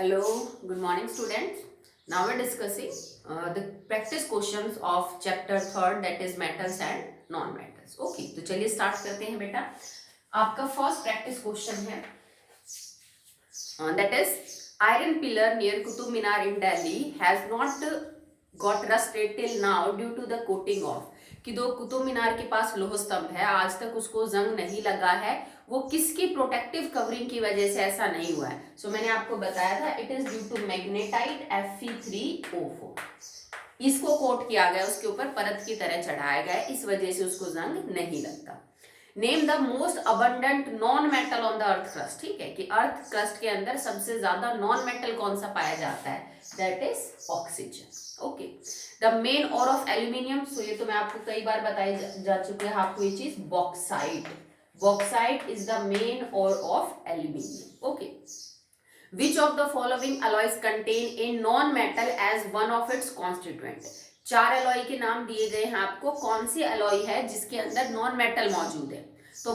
Hello, good morning students. Now we're discussing the practice questions of chapter third, that is metals and non-metals. Okay, तो चलिए start करते हैं बेटा. आपका first practice question है that is iron pillar near Qutub Minar in Delhi has not got rusted till now due to the coating of कि दो कुतुब मीनार के पास लोह स्तंभ है, आज तक उसको जंग नहीं लगा है. वो किसकी प्रोटेक्टिव कवरिंग की वजह से ऐसा नहीं हुआ है? सो मैंने आपको बताया था it is due to magnetite Fe3O4. इसको कोट किया गया, उसके ऊपर परत की तरह चढ़ाया गया, इस वजह से उसको जंग नहीं लगता. Name the most abundant non metal on the earth crust. ठीक है कि अर्थ क्रस्ट के अंदर सबसे ज्यादा नॉन मेटल कौन सा पाया जाता है? That is oxygen. Okay. The main ore of aluminium, सो ये तो मैं आपको कई बार बताई जा चुकी है आपको ये चीज. Bauxite. Bauxite is the main ore of aluminium. Okay. Which of the following alloys contain a non-metal as one of its constituent? चार एलॉय के नाम दिए गए हैं आपको. कौन सी एलॉय है जिसके अंदर नॉन मेटल मौजूद है? तो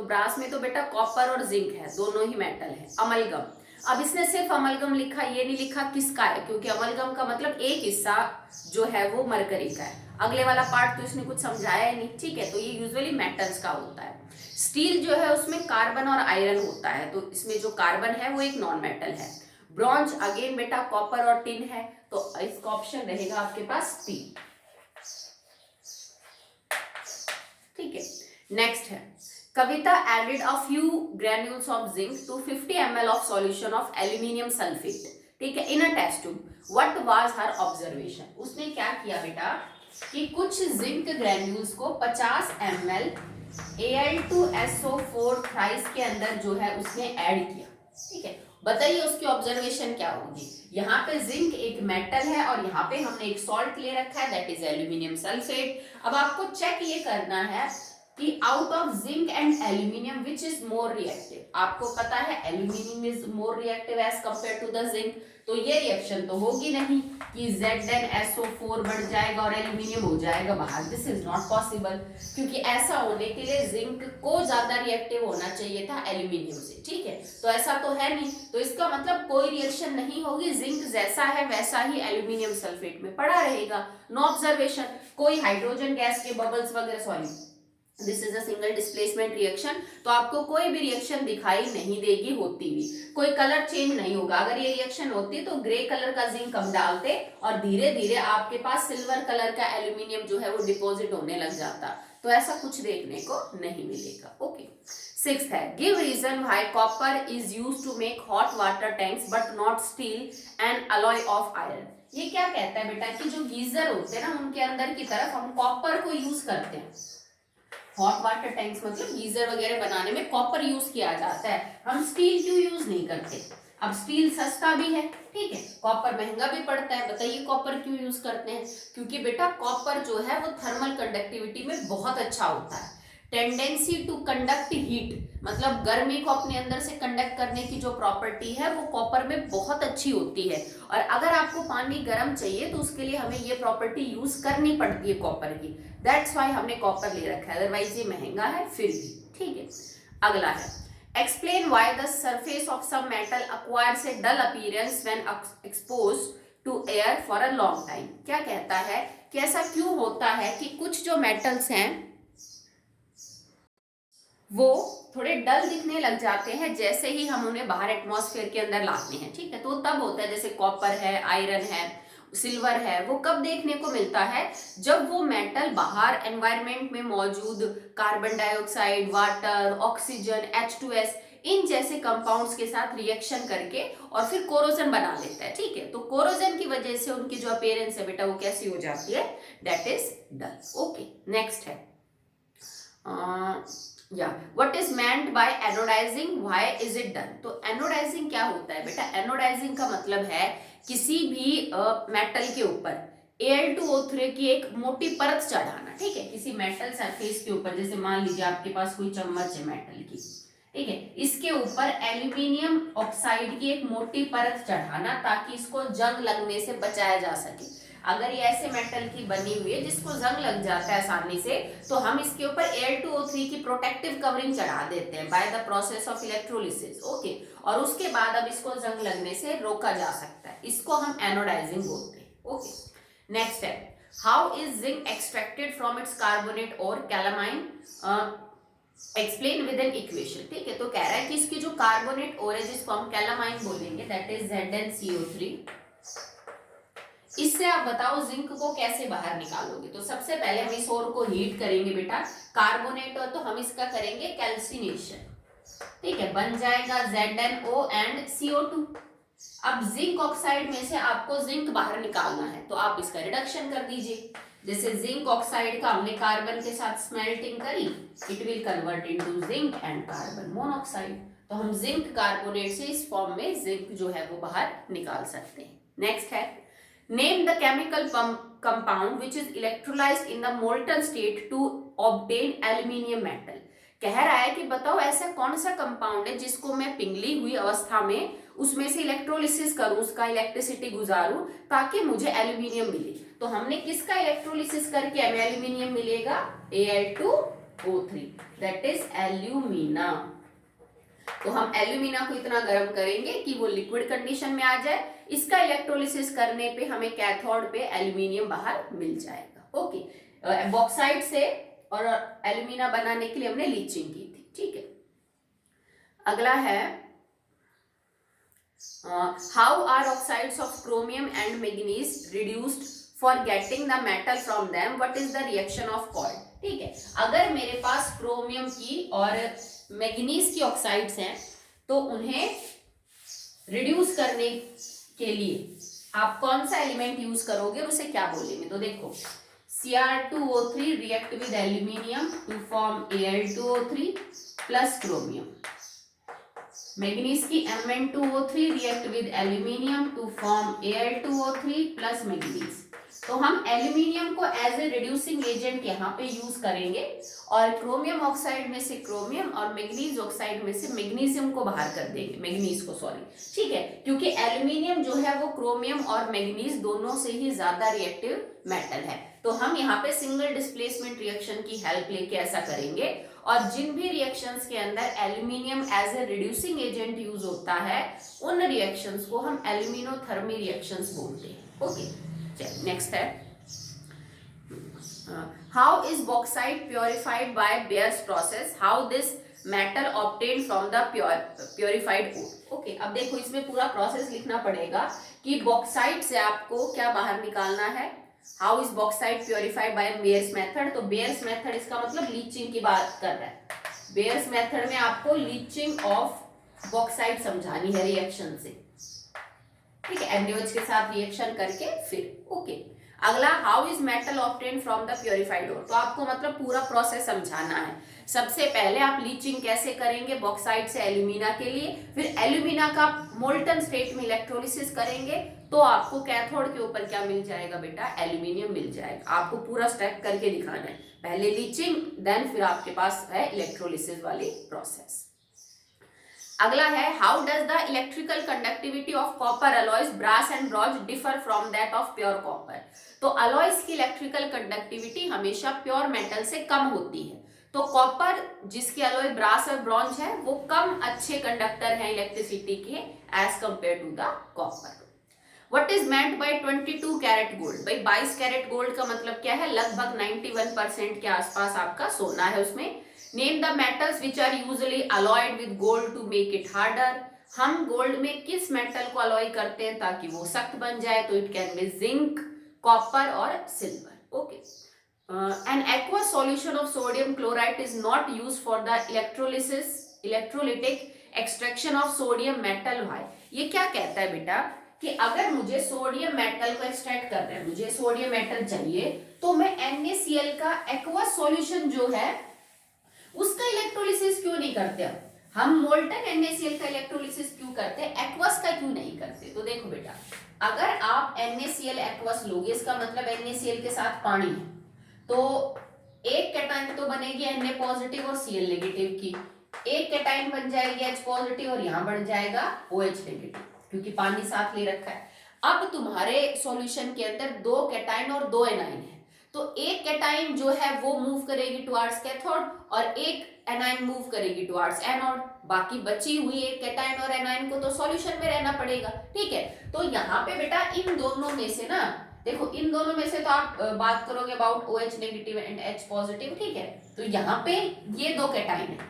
ब्रास में तो बेटा कॉपर और जिंक है, दोनों ही मेटल है. अमलगम, अब इसने सिर्फ अमलगम लिखा, ये नहीं लिखा किसका है, क्योंकि अमलगम का मतलब एक हिस्सा जो है वो मरकरी का है. अगले वाला पार्ट तो इसने कुछ समझाया ही नहीं. ठीक है, तो ये यूजुअली मेटल्स का होता है. स्टील जो है उसमें कार्बन और आयरन होता है, तो इसमें जो कार्बन है वो एक नॉन मेटल है. ब्रॉन्ज अगेन बेटा कॉपर और टिन है, तो इसका ऑप्शन रहेगा आपके पास टी. ठीक है. नेक्स्ट है Kavita added a few granules of zinc to 50 ml of solution of aluminium sulphate. ठीक है, in a test tube. What was her observation? उसने क्या किया बेटा कि कुछ जिंक ग्रेन्यूल्स को 50 ml Al2SO4 थ्राइस के अंदर जो है उसने ऐड किया. ठीक है, बताइए उसकी ऑब्जर्वेशन क्या होगी. यहाँ पे जिंक एक मेटल है और यहाँ पे हमने एक सॉल्ट ले रखा है, दैट इज एल्यूमिनियम सल्फेट. अब आपको चेक ये करना है कि out of zinc and aluminium which is more reactive. आपको पता है aluminium is more reactive as compare to the zinc, तो ये रिएक्शन तो होगी नहीं कि ZnSO4 बढ़ जाएगा और एल्यूमिनियम हो जाएगा बाहर. दिस इज नॉट पॉसिबल, क्योंकि ऐसा होने के लिए जिंक को ज्यादा रिएक्टिव होना चाहिए था एल्यूमिनियम से. ठीक है, तो ऐसा तो है नहीं, तो इसका मतलब कोई रिएक्शन नहीं होगी. जिंक जैसा है वैसा ही एल्यूमिनियम सल्फेट में पड़ा रहेगा. No observation. कोई हाइड्रोजन गैस के बबल्स वगैरह, sorry this is a single displacement reaction, तो आपको कोई भी रिएक्शन दिखाई नहीं देगी होती हुई. कोई कलर चेंज नहीं होगा. अगर ये रिएक्शन होती तो ग्रे कलर का जिंक हम डालते और धीरे धीरे आपके पास सिल्वर कलर का एल्यूमिनियम जो है वो डिपॉजिट होने लग जाता. तो ऐसा कुछ देखने को नहीं मिलेगा. ओके. सिक्स्थ है give reason why copper is used to make hot water tanks but not steel and alloy of iron. ये क्या कहता है बेटा कि जो गीजर होते हैं ना उनके अंदर की तरफ हम कॉपर को यूज करते हैं. हॉट वाटर टैंक्स मतलब गीजर वगैरह बनाने में कॉपर यूज किया जाता है, हम स्टील क्यों यूज नहीं करते? अब स्टील सस्ता भी है, ठीक है, कॉपर महंगा भी पड़ता है. बताइए कॉपर क्यों यूज करते हैं? क्योंकि बेटा कॉपर जो है वो थर्मल कंडक्टिविटी में बहुत अच्छा होता है. टेंडेंसी टू कंडक्ट हीट मतलब गर्मी को अपने अंदर से कंडक्ट करने की जो प्रॉपर्टी है वो कॉपर में बहुत अच्छी होती है. और अगर आपको पानी गर्म चाहिए तो उसके लिए हमें ये प्रॉपर्टी यूज करनी पड़ती है कॉपर की. दैट्स वाई हमने कॉपर ले रखा है, अदरवाइज ये महंगा है फिर भी. ठीक है. अगला है explain why the surface of some metal acquires a dull appearance when exposed to air for a long time. क्या कहता है कि ऐसा क्यों होता है कि कुछ जो मेटल्स हैं वो थोड़े डल दिखने लग जाते हैं जैसे ही हम उन्हें बाहर एटमॉस्फेयर के अंदर लाते हैं. ठीक है, तो तब होता है जैसे कॉपर है, आयरन है, सिल्वर है, वो कब देखने को मिलता है? जब वो मेटल बाहर एनवायरनमेंट में मौजूद carbon dioxide, water, oxygen, H2S इन जैसे कंपाउंड्स के साथ रिएक्शन करके और फिर कोरोजन बना लेता है. ठीक है, तो कोरोजन की वजह से उनकी जो अपीयरेंस है बेटा वो कैसी हो जाती है? That is dull. Okay. Next है what is meant by anodizing, why is it done. तो एनोडाइजिंग क्या होता है बेटा? एनोडाइजिंग का मतलब है किसी भी मेटल के ऊपर Al2O3 की एक मोटी परत चढ़ाना. ठीक है, किसी मेटल सरफेस के ऊपर, जैसे मान लीजिए आपके पास कोई चम्मच है मेटल की, ठीक है, इसके ऊपर एल्यूमिनियम ऑक्साइड की एक मोटी परत चढ़ाना ताकि इसको जंग लगने से बचाया जा सके. अगर ये ऐसे मेटल की बनी हुई है जिसको जंग लग जाता है आसानी से, तो हम इसके ऊपर Al2O3 की प्रोटेक्टिव कवरिंग चढ़ा देते हैं by the process of electrolysis. Okay, और उसके बाद अब इसको जंग लगने से रोका जा सकता है, इसको हम एनोडाइजिंग बोलते हैं। ओके, नेक्स्ट है, how is zinc extracted from its carbonate ore calamine, explain with an equation. ठीक है, तो कह रहा है कि इसकी जो कार्बोनेट और है जिसको हम कैलामाइन बोलेंगे, दैट इज ZnCO3, इससे आप बताओ जिंक को कैसे बाहर निकालोगे। तो सबसे पहले हम इस ओर को हीट करेंगे बेटा, कार्बोनेट हो तो हम इसका करेंगे कैल्सिनेशन। ठीक है, बन जाएगा ZnO एंड CO2। अब जिंक ऑक्साइड में से आपको जिंक बाहर निकालना है, तो आप इसका रिडक्शन कर दीजिए। जैसे जिंक ऑक्साइड का हमने कार्बन के साथ स्मेल्टिंग करी, it will convert into zinc and carbon monoxide. तो हम जिंक कार्बोनेट से इस फॉर्म में जिंक जो है वो बाहर निकाल सकते हैं। नेक्स्ट है, name the chemical compound which is electrolysed in the molten state to obtain aluminium metal. कह रहा है कि बताओ ऐसा कौन सा कंपाउंड है जिसको मैं पिघली हुई अवस्था में उसमें से इलेक्ट्रोलिसिस करूं, उसका इलेक्ट्रिसिटी गुजारूं ताकि मुझे एल्यूमिनियम मिले। तो हमने किसका इलेक्ट्रोलिसिस करके हमें एल्यूमिनियम मिलेगा, Al2O3, दैट इज एल्यूमिना। तो हम एल्यूमिना को इतना गर्म करेंगे कि वो लिक्विड कंडीशन में आ जाए, इसका इलेक्ट्रोलिसिस करने पे हमें कैथोड पे एल्यूमिनियम बाहर मिल जाएगा। ओके, बॉक्साइट से और एल्यूमिना बनाने के लिए हमने लीचिंग की थी। ठीक है, अगला है, how are oxides of chromium and manganese reduced for getting the metal from them, what is the reaction of called. ठीक है, अगर मेरे पास क्रोमियम की और मैग्नीज की ऑक्साइड्स हैं तो उन्हें रिड्यूस करने के लिए आप कौन सा एलिमेंट यूज करोगे, उसे क्या बोलेंगे। तो देखो, Cr2O3 react with aluminium to form Al2O3 plus chromium. Manganese की Mn2O3 react with aluminium to form Al2O3 plus manganese. तो हम एल्यूमिनियम को एज ए रिड्यूसिंग एजेंट यहाँ पे यूज करेंगे और क्रोमियम ऑक्साइड में से क्रोमियम और मैग्नीज ऑक्साइड में से मैग्नीशियम को बाहर कर देंगे, मैग्नीज को, सॉरी। ठीक है, क्योंकि एल्यूमिनियम जो है वो क्रोमियम और मैग्नीज दोनों से ही ज्यादा रिएक्टिव मेटल है। तो हम यहाँ पे सिंगल डिस्प्लेसमेंट रिएक्शन की हेल्प लेके ऐसा करेंगे, और जिन भी रिएक्शंस के अंदर aluminium as a reducing agent use होता है उन रिएक्शंस को हम एल्यूमिनोथर्मी रिएक्शंस बोलते हैं। ओके, नेक्स्ट है, how is bauxite purified by Bayer's process, how this metal obtain from the purified ore. Okay, अब देखो इसमें पूरा प्रोसेस लिखना पड़ेगा कि बॉक्साइट से आपको क्या बाहर निकालना है। How is bauxite purified by Bayer's method, तो बेयर्स मेथड इसका मतलब लीचिंग की बात कर रहा है। बेयर्स मेथड में आपको लीचिंग ऑफ बॉक्साइट समझानी है रिएक्शन से। ठीक है, NaOH के साथ रिएक्शन करके फिर। ओके, अगला, how is metal obtain from the purified ore. तो आपको मतलब पूरा प्रोसेस समझाना है। सबसे पहले आप लीचिंग कैसे करेंगे बॉक्साइट से एल्यूमिना के लिए, फिर एल्यूमिना का मोल्टन स्टेट में इलेक्ट्रोलिसिस करेंगे तो आपको कैथोड के ऊपर क्या मिल जाएगा बेटा, एल्यूमिनियम मिल जाएगा। आपको पूरा स्टेप करके दिखाना है, पहले लीचिंग देन फिर आपके पास है इलेक्ट्रोलिसिस वाली प्रोसेस। अगला है, how does the electrical conductivity of copper alloys, brass and bronze differ from that of pure copper. तो अलॉयज की इलेक्ट्रिकल कंडक्टिविटी हमेशा प्योर मेटल से कम होती है। तो कॉपर जिसके अलॉय ब्रास और ब्रॉन्ज है वो कम अच्छे कंडक्टर हैं इलेक्ट्रिसिटी के as compare to the copper. What is meant by 22 carat gold. भाई 22 कैरेट गोल्ड का मतलब क्या है, लगभग 91% के आसपास आपका सोना है उसमें। Name the metals which are usually alloyed with gold to make it harder. हम गोल्ड में किस मेटल को अलॉय करते हैं ताकि वो सख्त बन जाए, तो it can be zinc, copper और silver. Okay, an aqueous solution of sodium chloride is not used for the electrolytic extraction of sodium metal. Why? ये क्या कहता है बेटा कि अगर मुझे सोडियम मेटल को एक्सट्रैक्ट करना है, मुझे सोडियम मेटल चाहिए, तो मैं NaCl का एक्वस सॉल्यूशन जो है उसका इलेक्ट्रोलिसिस क्यों नहीं करते। हम मोल्टन NaCl का इलेक्ट्रोलिसिस क्यों करते हैं, एक्वस का क्यों नहीं करते। तो देखो बेटा, अगर आप NaCl एक्वस लोगे, इसका मतलब NaCl के साथ पानी है, तो एक कैटाइन तो बनेगी Na पॉजिटिव और Cl नेगेटिव की, एक कैटाइन बन जाएगी H पॉजिटिव और यहाँ बढ़ जाएगा OH नेगेटिव, क्योंकि पानी साथ ले रखा है। अब तुम्हारे सॉल्यूशन के अंदर 2 कैटाइन और 2 एनाइन है, तो एक कैटाइन जो है वो मूव करेगी टुवर्ड्स कैथोड और एक एनाइन मूव करेगी टुवर्ड्स एनोड। बाकी बची हुई एक कैटाइन और एनाइन को तो सॉल्यूशन में रहना पड़ेगा, ठीक है। तो यहाँ पे बेटा इन दोनों में से ना, देखो इन दोनों में से तो आप बात करोगे about OH negative and H positive, ठीक है। तो यहाँ पे ये 2 कैटाइन है,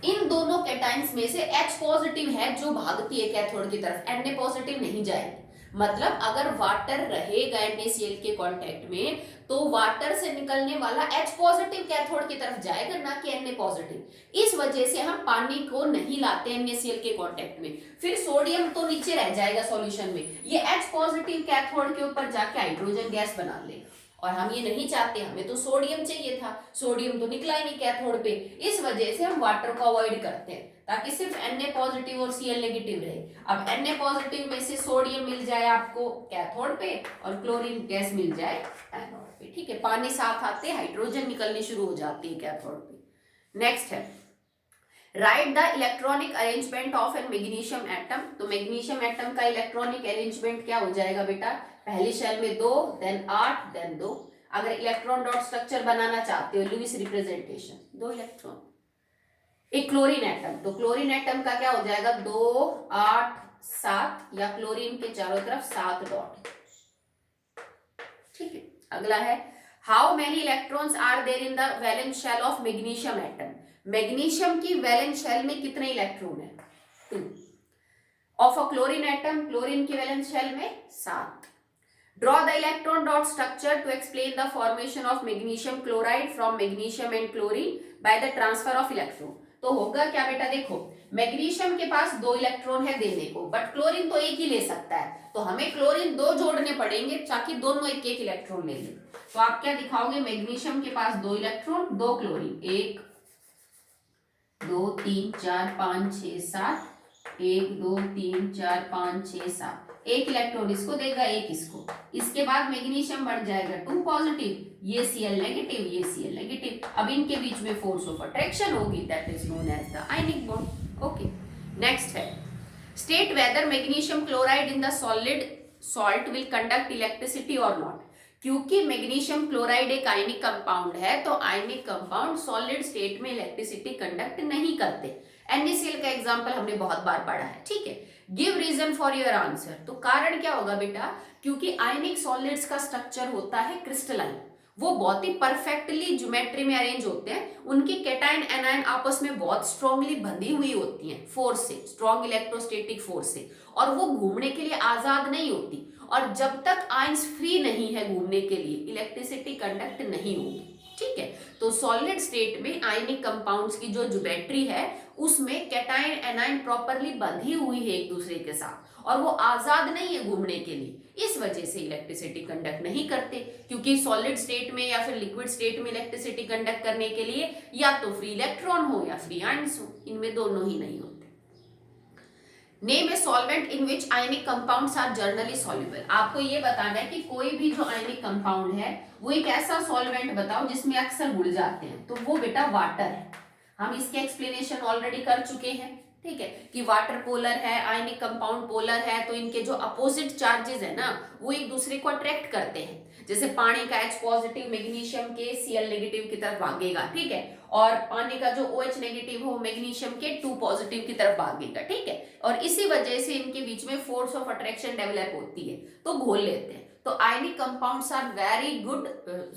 इन दोनों कैटाइन्स में से H पॉजिटिव है जो भागती है कैथोड की तरफ, Na पॉजिटिव नहीं जाएगी। मतलब अगर वाटर रहेगा NaCl के कांटेक्ट में तो वाटर से निकलने वाला H पॉजिटिव कैथोड की तरफ जाएगा, ना कि Na पॉजिटिव। इस वजह से हम पानी को नहीं लाते NaCl के कांटेक्ट में, फिर सोडियम तो नीचे रह जाएगा सॉल्यूशन में, ये H पॉजिटिव कैथोड के ऊपर जाके हाइड्रोजन गैस बना लेगा और हम ये नहीं चाहते, हमें तो सोडियम चाहिए था, सोडियम तो निकला ही नहीं कैथोड पे। इस वजह से हम वाटर को अवॉइड करते हैं ताकि सिर्फ Na पॉजिटिव और Cl नेगेटिव रहे। अब Na पॉजिटिव में से सोडियम मिल जाए आपको कैथोड पे और क्लोरीन गैस मिल जाए एनोड पे, ठीक है। पानी साथ आते हाइड्रोजन निकलनी शुरू हो जाती है कैथोड पे। नेक्स्ट है write the electronic arrangement of an magnesium atom. तो मैग्नीशियम एटम का इलेक्ट्रॉनिक अरेंजमेंट क्या हो जाएगा बेटा, पहली शेल में 2, देन 8, देन 2। अगर इलेक्ट्रॉन डॉट स्ट्रक्चर बनाना चाहते हो, लुईस रिप्रेजेंटेशन, 2 इलेक्ट्रॉन। एक क्लोरीन एटम, तो क्लोरीन एटम का क्या हो जाएगा 2, 8, 7 या क्लोरीन के चारों तरफ 7 डॉट, ठीक है। अगला है how many electrons are there in the valence shell of magnesium atom. Magnesium की वैलेंस शेल में कितने इलेक्ट्रॉन है, 2। Of a chlorine atom, chlorine की वैलेंस शेल में 7। Draw the electron dot structure to explain the formation of magnesium chloride from magnesium and chlorine by the transfer of electron। तो होगा क्या बेटा, देखो मैग्नीशियम के पास 2 इलेक्ट्रॉन है देने को, बट क्लोरीन तो एक ही ले सकता है, तो हमें क्लोरीन 2 जोड़ने पड़ेंगे ताकि दोनों एक एक इलेक्ट्रॉन ले लें। तो आप क्या दिखाओगे, मैग्नीशियम के पास 2 इलेक्ट्रॉन, 2 क्लोरीन, 1 2 3 4 5 6 7, 1 2 3 4 5 6 7, एक इलेक्ट्रॉन इसको देगा, एक इसको। इसके बाद मैग्नीशियम बढ़ जाएगा 2 पॉजिटिव, ये Cl नेगेटिव, ये Cl नेगेटिव। अब इनके बीच में फोर्स ऑफ अट्रैक्शन होगी, that is known as the ionic bond. Okay, next है state whether magnesium chloride in the solid salt will conduct electricity or not. क्योंकि मैग्नीशियम क्लोराइड एक ionic compound है, तो आयनिक कंपाउंड सॉलिड स्टेट में electricity conduct नहीं करते। NaCl का example हमने बहुत बार पढ़ा है, ठीक है। Give reason for your answer. तो कारण क्या होगा बेटा, क्योंकि आयनिक सॉलिड्स का स्ट्रक्चर होता है क्रिस्टलाइन, वो बहुत ही परफेक्टली ज्योमेट्री में अरेंज होते हैं, उनकी कैटाइन एनाइन आपस में बहुत स्ट्रांगली बंधी हुई होती हैं फोर्स से, स्ट्रॉन्ग इलेक्ट्रोस्टैटिक फोर्स से, और वो घूमने के लिए आजाद नहीं होती। और जब तक आयंस फ्री नहीं है घूमने के लिए, इलेक्ट्रिसिटी कंडक्ट नहीं होगी, ठीक है। तो सॉलिड स्टेट में आयनिक कंपाउंड्स की जो ज्योमेट्री है उसमें कैटाइन एनाइन प्रॉपरली बंधी हुई है एक दूसरे के साथ, और वो आजाद नहीं है घूमने के लिए, इस वजह से इलेक्ट्रिसिटी कंडक्ट नहीं करते। क्योंकि सॉलिड स्टेट में या फिर लिक्विड स्टेट में इलेक्ट्रिसिटी कंडक्ट करने के लिए या तो फ्री इलेक्ट्रॉन हो या फ्री आयंस हो, इनमें दोनों ही नहीं होते। Name a solvent in which ionic compounds are generally soluble. आपको ये बताना है कि कोई भी जो आयनिक कंपाउंड है वो एक ऐसा सॉल्वेंट बताओ जिसमें अक्सर घुल जाते हैं, तो वो बेटा वाटर है। हम इसके एक्सप्लेनेशन ऑलरेडी कर चुके हैं, ठीक है, कि वाटर पोलर है, आयनिक कंपाउंड पोलर है, तो इनके जो अपोजिट चार्जेस है ना वो एक दूसरे को अट्रैक्ट करते हैं। जैसे पानी का H पॉजिटिव मैग्नीशियम के Cl नेगेटिव की तरफ भागेगा, ठीक है, और पानी का जो OH नेगेटिव हो मैग्नीशियम के 2 पॉजिटिव की तरफ भागेगा, ठीक है। और इसी वजह से इनके बीच में फोर्स ऑफ अट्रैक्शन डेवलप होती है, तो घोल लेते हैं। तो ionic compounds are very good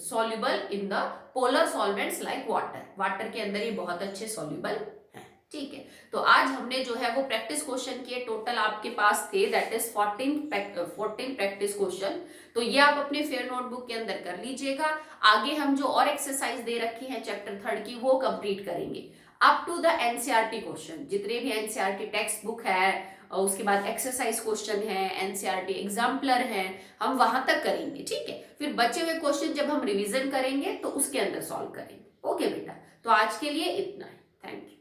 soluble in the polar solvents like water. Water के अंदर ये बहुत अच्छे सॉल्युबल हैं, ठीक है। तो आज हमने जो है वो प्रैक्टिस क्वेश्चन किए, टोटल आपके पास थे दैट इज 14 प्रैक्टिस क्वेश्चन। तो ये आप अपने फेयर नोटबुक के अंदर कर लीजिएगा। आगे हम जो और एक्सरसाइज दे रखी है चैप्टर 3 की वो कंप्लीट करेंगे up to the NCERT question. जितने भी NCERT टेक्स्ट बुक है, उसके बाद एक्सरसाइज क्वेश्चन है, NCERT एग्जाम्पलर है, हम वहां तक करेंगे, ठीक है। फिर बचे हुए क्वेश्चन जब हम रिवीजन करेंगे तो उसके अंदर सॉल्व करेंगे। ओके बेटा, तो आज के लिए इतना है। Thank you.